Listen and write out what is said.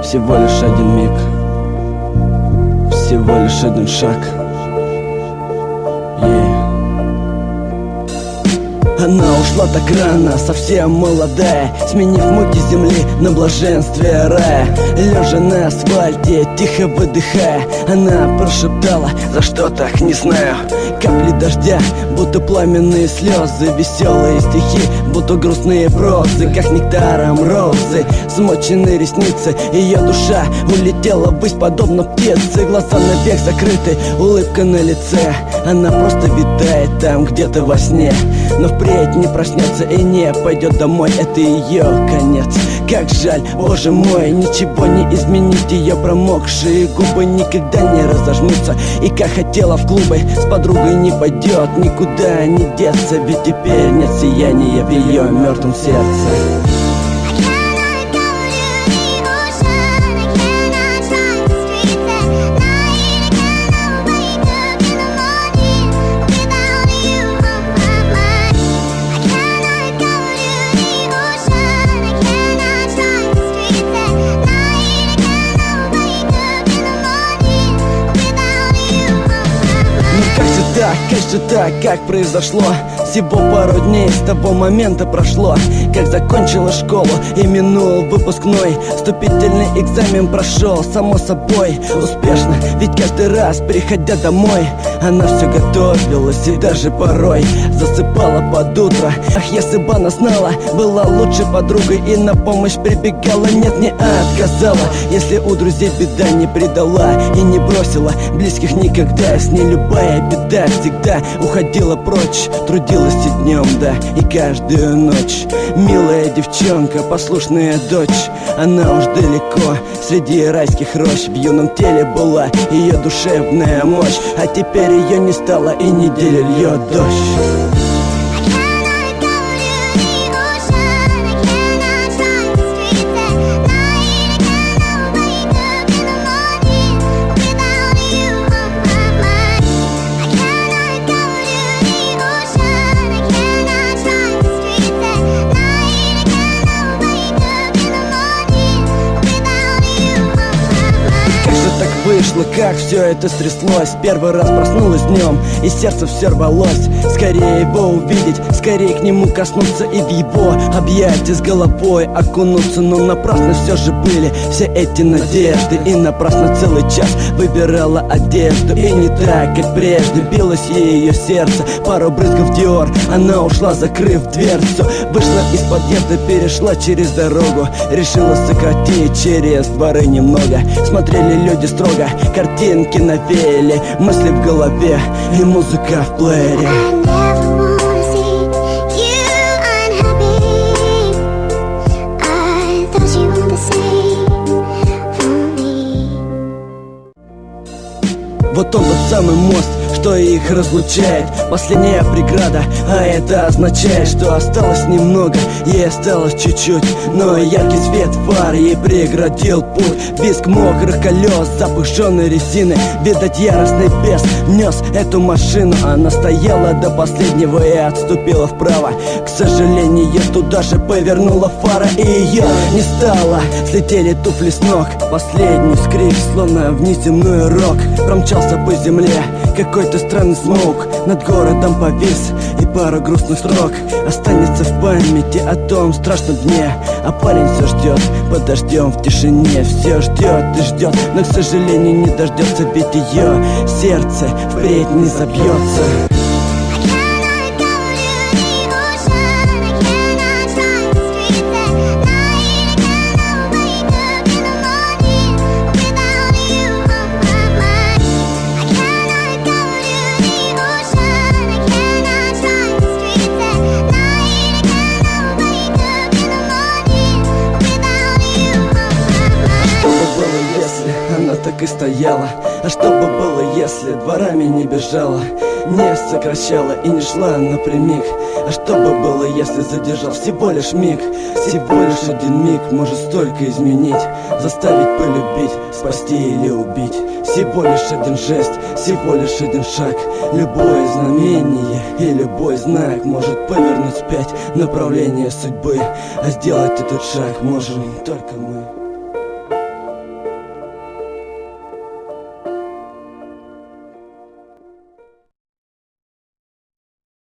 Всего лишь один миг, всего лишь один шаг. Она ушла так рано, совсем молодая, сменив муки земли на блаженстве рая. Лежа на асфальте, тихо выдыхая, она прошептала: за что так, не знаю. Капли дождя, будто пламенные слезы, веселые стихи, будто грустные прозы, как нектаром розы. Смоченные ресницы, ее душа улетела ввысь, подобно птице. Глаза навек закрыты, улыбка на лице. Она просто витает там где-то во сне, но впредь не проснется и не пойдет домой. Это ее конец. Как жаль, боже мой, ничего не изменить. Ее промокшие губы никогда не разожмутся. И как хотела в клубы, с подругой не пойдет, никуда не деться. Ведь теперь нет сияния в ее мертвом сердце. Как же так, как произошло? Всего пару дней с того момента прошло, как закончила школу и минул выпускной. Вступительный экзамен прошел, само собой, успешно. Ведь каждый раз, приходя домой, она все готовилась и даже порой засыпала под утро. Ах, если бы она знала, была лучшей подругой и на помощь прибегала. Нет, не отказала, если у друзей беда не предала и не бросила близких никогда. С ней любая беда всегда уходила прочь, трудилась и днем, да, и каждую ночь. Милая девчонка, послушная дочь, она уж далеко среди райских рощ. В юном теле была ее душевная мощь, а теперь ее не стало и неделю льет дождь. Вышло, как все это стряслось. Первый раз проснулась днем, и сердце все рвалось. Скорее его увидеть, скорее к нему коснуться и в его объятия с головой окунуться. Но напрасно все же были все эти надежды, и напрасно целый час выбирала одежду. И не так, как прежде, билось ей ее сердце. Пару брызгов Диор, она ушла, закрыв дверцу. Вышла из подъезда, перешла через дорогу, решила сократить через дворы немного. Смотрели люди строго, картинки навеяли, мысли в голове и музыка в плеере. Вот он, тот самый мост, что их разлучает, последняя преграда. А это означает, что осталось немного, ей осталось чуть-чуть. Но яркий свет фар ей преградил путь. Визг мокрых колес, запах жженой резины. Видать, яростный бес нес эту машину. Она стояла до последнего и отступила вправо. К сожалению, туда же повернула фара, и ее не стало. Слетели туфли с ног, последний скрип, словно внеземной рок промчался по земле. Какой-то странный смог над городом повис, и пара грустных строк останется в памяти о том страшном дне. А парень все ждет под дождем в тишине, все ждет и ждет, но, к сожалению, не дождется, ведь ее сердце впредь не забьется. Так и стояла. А что бы было, если дворами не бежала? не сокращала и не шла напрямик. А что бы было, если задержал всего лишь миг? Всего лишь один миг может столько изменить, заставить полюбить, спасти или убить. Всего лишь один жест, всего лишь один шаг. Любое знамение и любой знак может повернуть вспять направление судьбы. А сделать этот шаг можем только мы.